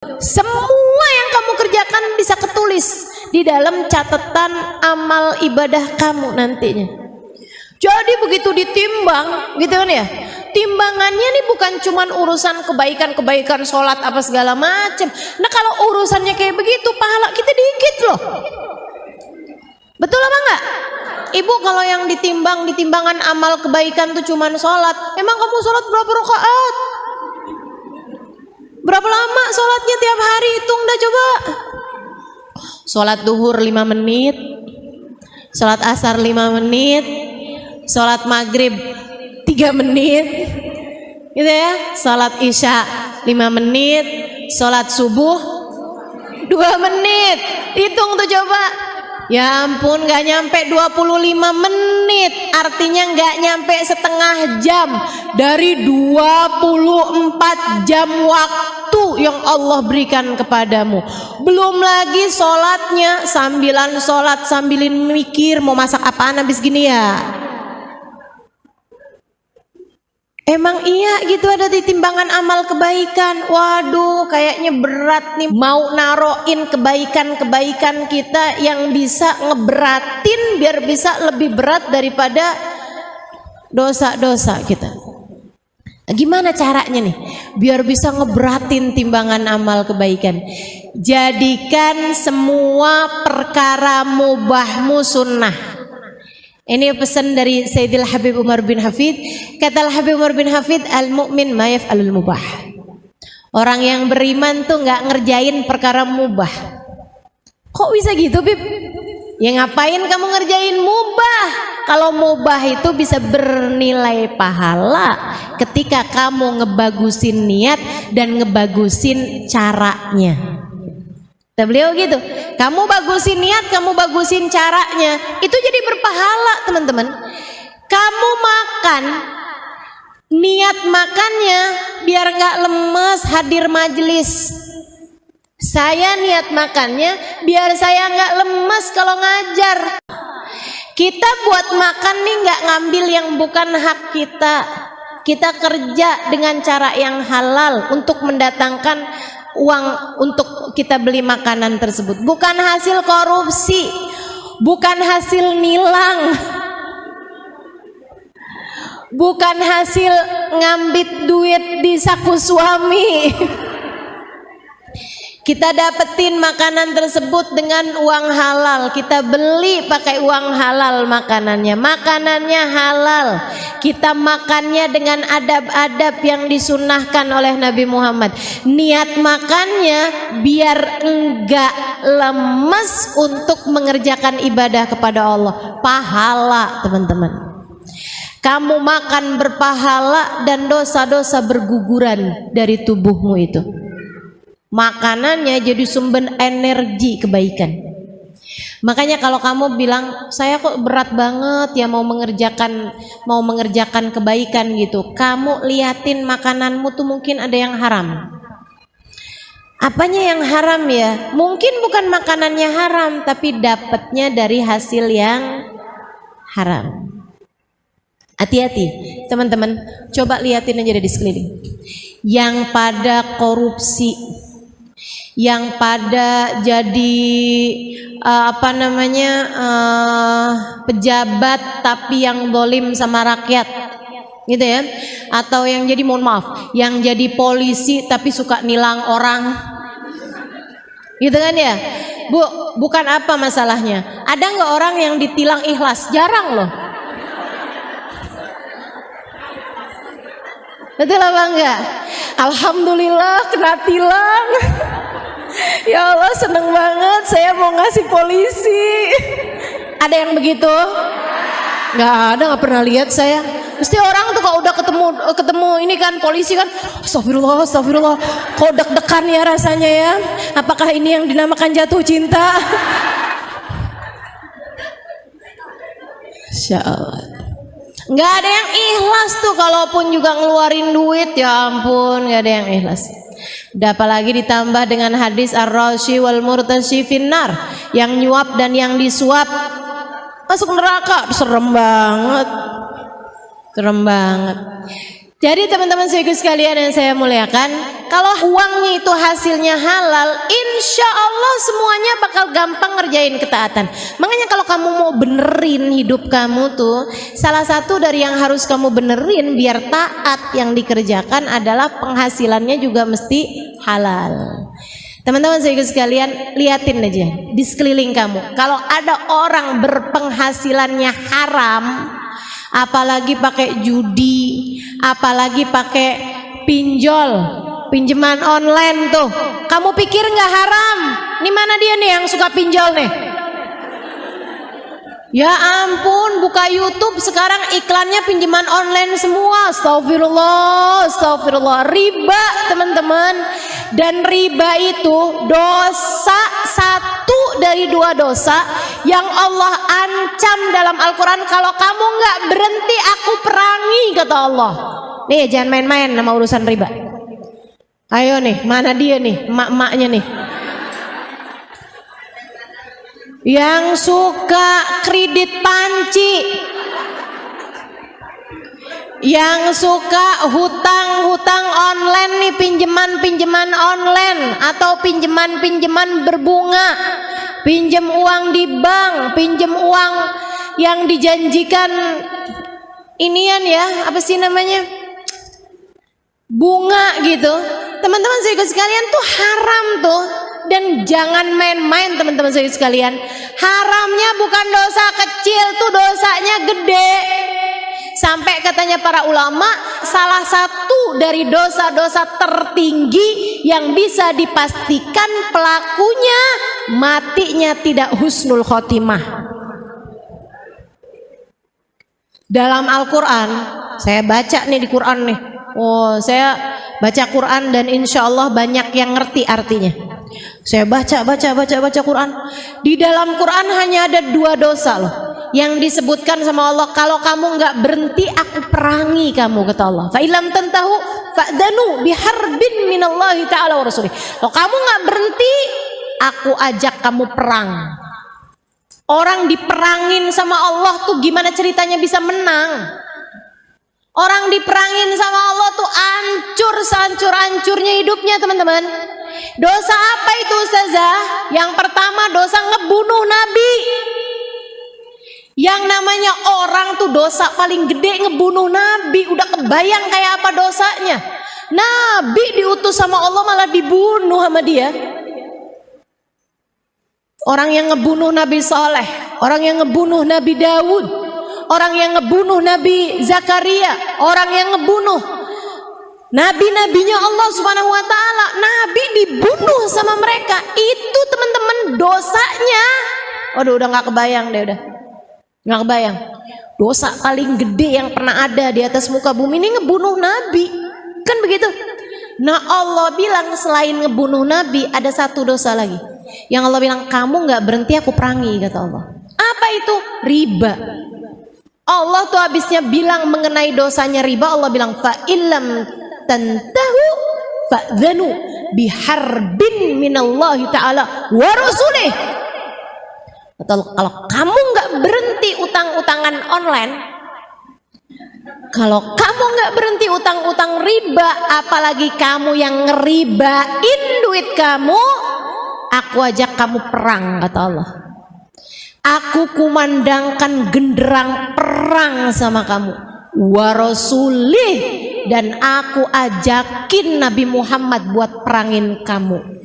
Semua yang kamu kerjakan bisa ketulis di dalam catatan amal ibadah kamu nantinya. Jadi begitu ditimbang, gitu kan ya? Timbangannya nih bukan cuman urusan kebaikan-kebaikan sholat apa segala macam. Nah kalau urusannya kayak begitu, pahala kita dikit loh. Betul apa enggak? Ibu kalau yang ditimbang di timbangan amal kebaikan tuh cuman sholat, emang kamu sholat berapa rakaat? Berapa lama sholatnya tiap hari? Hitung dah coba. Sholat duhur 5 menit, sholat asar 5 menit, sholat maghrib 3 menit, gitu ya. Sholat isya 5 menit, sholat subuh 2 menit. Hitung tuh coba. Ya ampun, gak nyampe 25 menit. Artinya gak nyampe setengah jam dari 24 jam waktu yang Allah berikan kepadamu. Belum lagi sholatnya, sambilan sholat sambilin mikir mau masak apaan habis gini ya. Emang iya gitu ada di timbangan amal kebaikan. Waduh, kayaknya berat nih mau naroin kebaikan-kebaikan kita yang bisa ngeberatin biar bisa lebih berat daripada dosa-dosa kita. Gimana caranya nih biar bisa ngeberatin timbangan amal kebaikan? Jadikan semua perkara mubahmu sunnah. Ini pesan dari Sayyidil Habib Umar bin Hafid. Kata Habib Umar bin Hafid, al-mu'min ma yaf'alul mubah. Orang yang beriman tuh nggak ngerjain perkara mubah. Kok bisa gitu, Bib? Ya ngapain kamu ngerjain mubah? Kalau mubah itu bisa bernilai pahala ketika kamu ngebagusin niat dan ngebagusin caranya. Beliau gitu, kamu bagusin niat, kamu bagusin caranya, itu jadi berpahala teman-teman. Kamu makan, niat makannya biar gak lemes hadir majelis. Saya niat makannya biar saya gak lemes kalau ngajar. Kita buat makan nih gak ngambil yang bukan hak kita. Kita kerja dengan cara yang halal untuk mendatangkan uang untuk kita beli makanan tersebut, bukan hasil korupsi, bukan hasil nilang, bukan hasil ngambit duit di saku suami. Kita dapetin makanan tersebut dengan uang halal, kita beli pakai uang halal makanannya halal, kita makannya dengan adab-adab yang disunnahkan oleh Nabi Muhammad. Niat makannya biar enggak lemes untuk mengerjakan ibadah kepada Allah. Pahala teman-teman. Kamu makan berpahala dan dosa-dosa berguguran dari tubuhmu itu. Makanannya jadi sumber energi kebaikan. Makanya kalau kamu bilang saya kok berat banget ya mau mengerjakan kebaikan gitu, kamu liatin makananmu tuh mungkin ada yang haram. Apanya yang haram ya? Mungkin bukan makanannya haram, tapi dapatnya dari hasil yang haram. Hati-hati teman-teman, coba liatin aja di sekeliling. Yang pada korupsi, yang pada jadi pejabat tapi yang dolim sama rakyat gitu ya, atau yang jadi mohon maaf yang jadi polisi tapi suka nilang orang gitu kan ya Bu, bukan apa masalahnya, ada nggak orang yang ditilang ikhlas? Jarang loh. Betul apa enggak? Alhamdulillah kena tilang. Ya Allah seneng banget, saya mau ngasih polisi. Ada yang begitu? Nggak ada, nggak pernah lihat saya. Mesti orang tuh kalau udah ketemu ini kan polisi kan, astagfirullah, astagfirullah, kok deg-degan ya rasanya ya. Apakah ini yang dinamakan jatuh cinta? Insya Allah. Nggak ada yang ikhlas tuh, kalaupun juga ngeluarin duit, ya ampun, nggak ada yang ikhlas. Udah apalagi ditambah dengan hadis ar-rashi wal murtashi finnar, yang nyuap dan yang disuap masuk neraka. Serem banget, serem banget. Jadi teman-teman sekalian yang saya muliakan, kalau uangnya itu hasilnya halal, insya Allah semuanya bakal gampang ngerjain ketaatan. Makanya kalau kamu mau benerin hidup kamu tuh, salah satu dari yang harus kamu benerin biar taat yang dikerjakan adalah penghasilannya juga mesti halal. Teman-teman sekalian, liatin aja di sekeliling kamu. Kalau ada orang berpenghasilannya haram, apalagi pakai judi, apalagi pakai pinjol, pinjaman online tuh, kamu pikir nggak haram? Ini mana dia nih yang suka pinjol nih? Ya ampun, buka YouTube sekarang iklannya pinjaman online semua. Astagfirullah, astagfirullah. Riba teman-teman. Dan riba itu dosa, satu dari dua dosa yang Allah ancam dalam Al-Quran. Kalau kamu nggak berhenti, aku perangi, kata Allah. Nih jangan main-main sama urusan riba. Ayo nih, mana dia nih, emak-emaknya nih, yang suka kredit panci, yang suka hutang-hutang online nih, pinjaman online atau pinjaman berbunga, pinjam uang di bank, pinjam uang yang dijanjikan inian ya, apa sih namanya, bunga gitu. Teman-teman sekalian tuh haram tuh. Dan jangan main-main teman-teman sekalian. Haramnya bukan dosa kecil, tuh dosanya gede. Sampai katanya para ulama, salah satu dari dosa-dosa tertinggi yang bisa dipastikan pelakunya matinya tidak husnul khotimah. Dalam Al-Quran, saya baca nih di Quran nih. Oh, saya baca Quran dan insya Allah banyak yang ngerti artinya. Saya baca Quran. Di dalam Quran hanya ada dua dosa loh yang disebutkan sama Allah. Kalau kamu nggak berhenti, aku perangi kamu, kata Allah. Fa ilam tantahu fa'danu biharbin minallahi ta'ala wa rasulih. Kalau kamu nggak berhenti, aku ajak kamu perang. Orang diperangin sama Allah tuh gimana ceritanya bisa menang? Orang diperangin sama Allah tuh hancur sehancur-hancurnya hidupnya teman-teman. Dosa apa itu Ustazah? Yang pertama dosa ngebunuh Nabi. Yang namanya orang tuh dosa paling gede ngebunuh Nabi. Udah kebayang kayak apa dosanya? Nabi diutus sama Allah malah dibunuh sama dia. Orang yang ngebunuh Nabi Saleh, orang yang ngebunuh Nabi Daud, orang yang ngebunuh Nabi Zakaria, orang yang ngebunuh nabi-nabinya Allah Subhanahu wa taala, nabi dibunuh sama mereka. Itu teman-teman dosanya. Waduh, udah nggak kebayang deh, udah nggak kebayang. Dosa paling gede yang pernah ada di atas muka bumi ini ngebunuh nabi, kan begitu? Nah Allah bilang selain ngebunuh nabi ada satu dosa lagi yang Allah bilang kamu nggak berhenti aku perangi, kata Allah. Apa itu? Riba. Allah tuh habisnya bilang mengenai dosanya riba, Allah bilang fa illam tantahu fa'dhanu biharbin minallahi ta'ala wa rasulih. Kalau kamu nggak berhenti utang-utangan online, kalau kamu nggak berhenti utang-utang riba, apalagi kamu yang ngeribain duit kamu, aku ajak kamu perang, kata Allah. Aku kumandangkan genderang perang sama kamu, wa rasulih, dan aku ajakin Nabi Muhammad buat perangin kamu.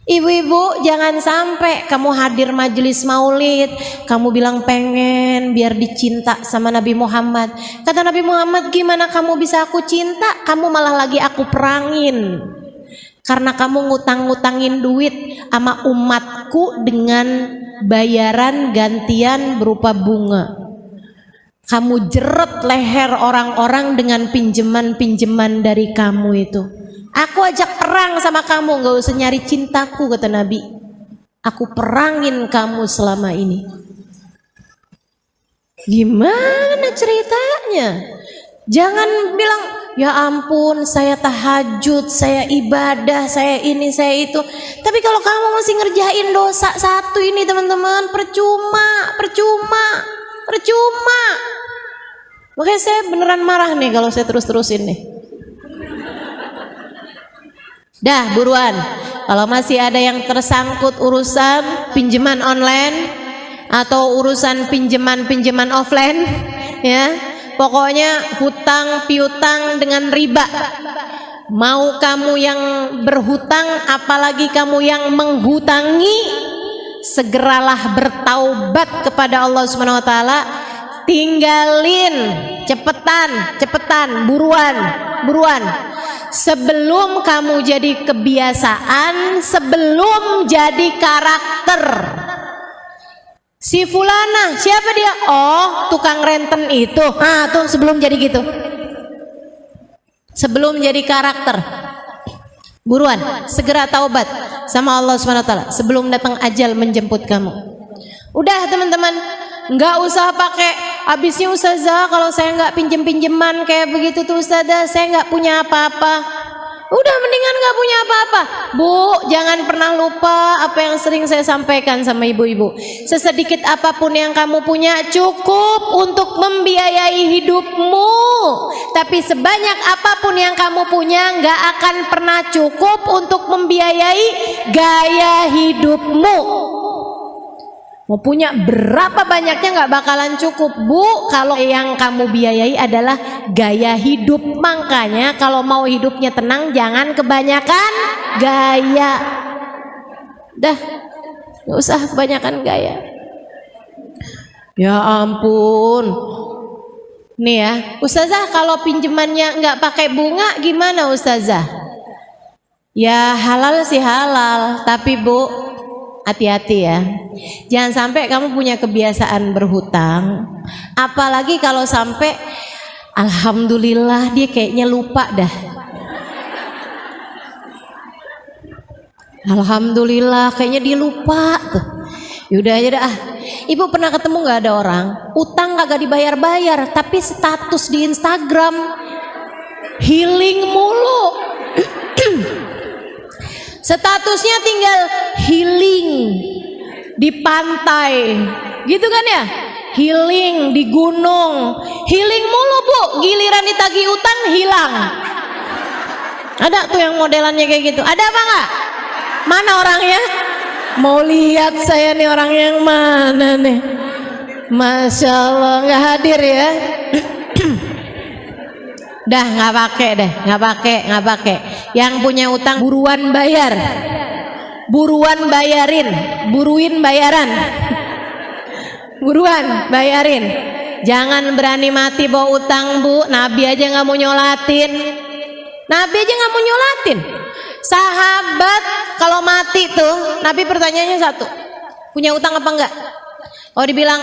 Ibu-ibu, jangan sampai kamu hadir majelis maulid, kamu bilang pengen biar dicinta sama Nabi Muhammad. Kata Nabi Muhammad, gimana kamu bisa aku cinta? Kamu malah lagi aku perangin. Karena kamu ngutang-ngutangin duit sama umatku dengan bayaran gantian berupa bunga. Kamu jeret leher orang-orang dengan pinjaman-pinjaman dari kamu itu. Aku ajak perang sama kamu, gak usah nyari cintaku, kata Nabi. Aku perangin kamu selama ini. Gimana ceritanya? Jangan bilang, ya ampun saya tahajud, saya ibadah, saya ini, saya itu. Tapi kalau kamu masih ngerjain dosa satu ini teman-teman, percuma. Makanya saya beneran marah nih kalau saya terus-terusin nih. Dah buruan, kalau masih ada yang tersangkut urusan pinjaman online atau urusan pinjaman offline, ya pokoknya hutang piutang dengan riba, mau kamu yang berhutang apalagi kamu yang menghutangi, segeralah bertaubat kepada Allah Subhanahu wa taala. Tinggalin, cepetan, buruan. Sebelum kamu jadi kebiasaan, sebelum jadi karakter. Si fulana, siapa dia? Oh, tukang renten itu. Ah, tuh sebelum jadi gitu. Sebelum jadi karakter. Buruan, segera taubat sama Allah Subhanahu wa taala sebelum datang ajal menjemput kamu. Udah teman-teman, nggak usah pakai habisnya ustazah kalau saya nggak pinjem-pinjeman kayak begitu tuh ustazah saya nggak punya apa-apa. Udah mendingan nggak punya apa-apa. Bu, jangan pernah lupa apa yang sering saya sampaikan sama ibu-ibu. Sesedikit apapun yang kamu punya cukup untuk membiayai hidupmu. Tapi sebanyak apapun yang kamu punya nggak akan pernah cukup untuk membiayai gaya hidupmu. Mau punya berapa banyaknya nggak bakalan cukup, Bu, kalau yang kamu biayai adalah gaya hidup. Makanya kalau mau hidupnya tenang jangan kebanyakan gaya. Dah, nggak usah kebanyakan gaya. Ya ampun. Nih ya, ustazah kalau pinjamannya nggak pakai bunga gimana ustazah? Ya halal sih halal, tapi Bu hati-hati ya, jangan sampai kamu punya kebiasaan berhutang, apalagi kalau sampai alhamdulillah dia kayaknya lupa dah. Alhamdulillah kayaknya dia lupa tuh. Yaudah aja dah. Ibu pernah ketemu nggak ada orang utang kagak dibayar-bayar, tapi status di Instagram healing mulu. Statusnya tinggal healing di pantai, gitu kan ya? Healing di gunung, healing mulu Bu. Giliran ditagih utang hilang. Ada tuh yang modelannya kayak gitu. Ada apa nggak? Mana orangnya? Mau lihat saya nih orang yang mana nih? Masya Allah nggak hadir ya. Dah nggak pakai deh, nggak pakai. Yang punya utang buruan bayar, buruin bayaran, buruan bayarin. Jangan berani mati bawa utang Bu. Nabi aja nggak mau nyolatin. Sahabat kalau mati tuh, Nabi pertanyaannya satu, punya utang apa enggak? Oh dibilang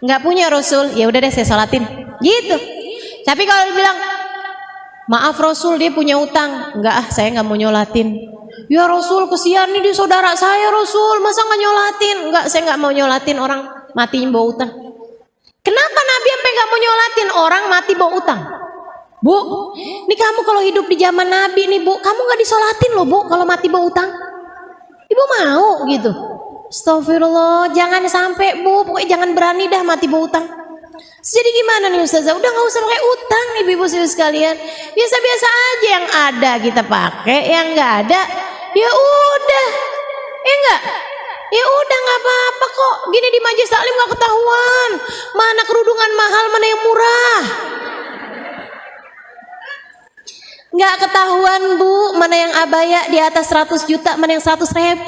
nggak punya Rasul, ya udah deh saya sholatin, gitu. Tapi kalau dibilang maaf Rasul dia punya utang, enggak saya nggak mau nyolatin. Ya Rasul kesian nih dia saudara saya Rasul, masa nggak nyolatin? Enggak saya nggak mau nyolatin orang mati bawa utang. Kenapa Nabi sampai nggak mau nyolatin orang mati bawa utang? Bu, ini kamu kalau hidup di zaman Nabi nih Bu, kamu nggak disolatin loh Bu kalau mati bawa utang. Ibu mau gitu? Astagfirullah, jangan sampai Bu, pokoknya jangan berani dah mati bawa utang. Jadi gimana nih Ustazah? Udah nggak usah pakai utang ibu-ibu sekalian. Biasa-biasa aja yang ada kita pakai, yang nggak ada ya udah. Enggak. Ya udah nggak apa-apa kok. Gini di majelis taklim nggak ketahuan. Mana kerudungan mahal, mana yang murah. Nggak ketahuan Bu, mana yang abaya di atas 100 juta, mana yang 100.000.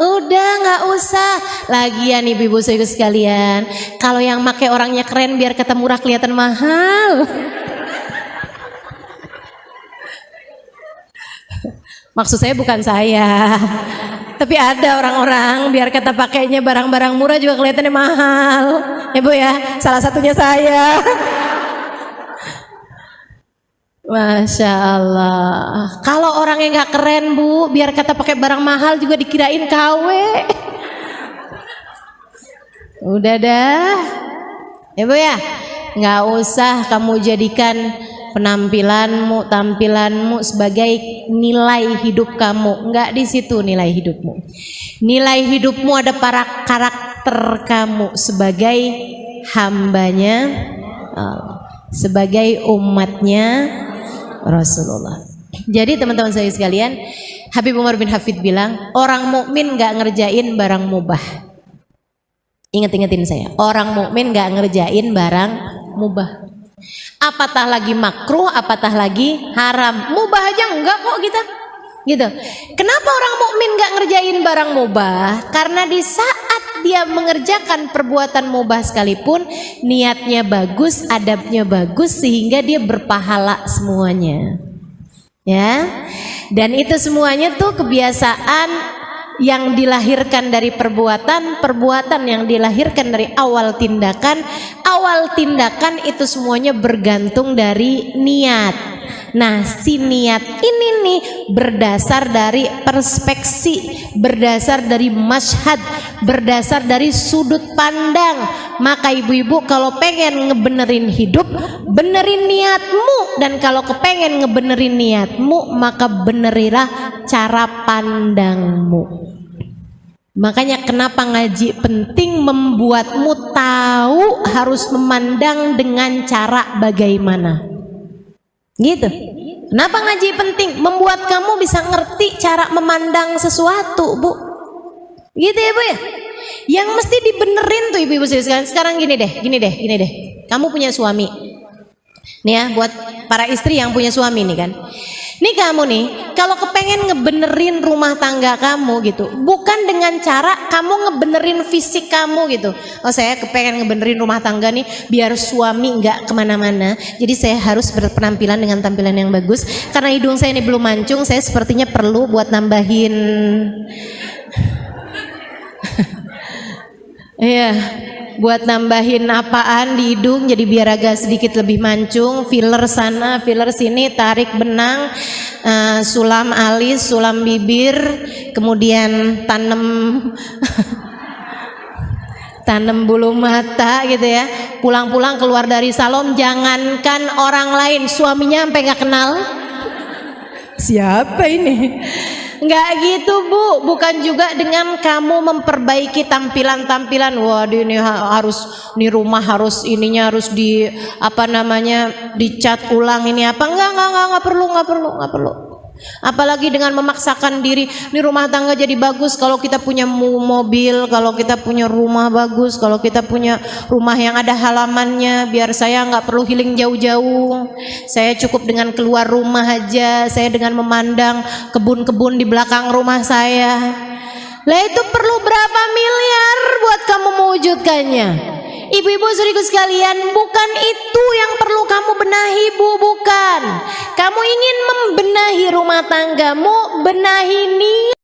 Udah nggak usah. Lagian ibu-ibu sekalian, kalau yang make orangnya keren biar kata murah kelihatan mahal. Maksud saya bukan saya, tapi ada orang-orang biar kata pakainya barang-barang murah juga kelihatannya mahal. Ya Bu ya, salah satunya saya. Masya Allah. Kalau orangnya nggak keren Bu, biar kata pakai barang mahal juga dikirain KW. Udah dah, ya Bu ya, nggak usah kamu jadikan tampilanmu sebagai nilai hidup kamu. Nggak di situ nilai hidupmu. Nilai hidupmu ada para karakter kamu sebagai hambanya Allah, sebagai umatnya Rasulullah. Jadi teman-teman saya sekalian, Habib Umar bin Hafid bilang, orang mukmin nggak ngerjain barang mubah. Ingat-ingatin saya, orang mukmin nggak ngerjain barang mubah. Apatah lagi makruh, apatah lagi haram, mubah aja enggak kok kita. Gitu. Kenapa orang mukmin nggak ngerjain barang mubah? Karena di saat dia mengerjakan perbuatan mubah sekalipun, niatnya bagus, adabnya bagus, sehingga dia berpahala semuanya. Ya, dan itu semuanya tuh kebiasaan yang dilahirkan dari perbuatan yang dilahirkan dari awal tindakan itu semuanya bergantung dari niat. Nah, si niat ini nih berdasar dari perspeksi, berdasar dari masyhad, berdasar dari sudut pandang. Maka ibu-ibu kalau pengen ngebenerin hidup, benerin niatmu. Dan kalau kepengen ngebenerin niatmu, maka benerilah cara pandangmu. Makanya kenapa ngaji penting, membuatmu tahu harus memandang dengan cara bagaimana. Gitu. Kenapa ngaji penting? Membuat kamu bisa ngerti cara memandang sesuatu, Bu. Gitu ya, Bu ya. Yang mesti dibenerin tuh ibu-ibu sekalian. Sekarang gini deh. Kamu punya suami. Nih ya, buat para istri yang punya suami nih kan. Nih kamu nih, kalau kepengen ngebenerin rumah tangga kamu gitu, bukan dengan cara kamu ngebenerin fisik kamu gitu. Oh, saya kepengen ngebenerin rumah tangga nih biar suami nggak kemana-mana, jadi saya harus berpenampilan dengan tampilan yang bagus. Karena hidung saya ini belum mancung, saya sepertinya perlu buat nambahin iya, buat nambahin apaan di hidung jadi biar agak sedikit lebih mancung, filler sana, filler sini, tarik benang, sulam alis, sulam bibir, kemudian tanam bulu mata gitu ya. Pulang-pulang keluar dari salon, jangankan orang lain, suaminya sampai nggak kenal siapa ini. Nggak gitu, Bu. Bukan juga dengan kamu memperbaiki tampilan-tampilan. Waduh, ini harus, ini rumah harus ininya harus di apa namanya, dicat ulang ini apa. Nggak perlu. Apalagi dengan memaksakan diri, ini rumah tangga jadi bagus kalau kita punya mobil, kalau kita punya rumah bagus, kalau kita punya rumah yang ada halamannya, biar saya nggak perlu healing jauh-jauh, saya cukup dengan keluar rumah aja, saya dengan memandang kebun-kebun di belakang rumah saya. Lah itu perlu berapa miliar buat kamu mewujudkannya? Ibu-ibu saudariku sekalian, bukan itu yang perlu kamu benahi, Bu, bukan. Kamu ingin membenahi rumah tanggamu, benahi niat.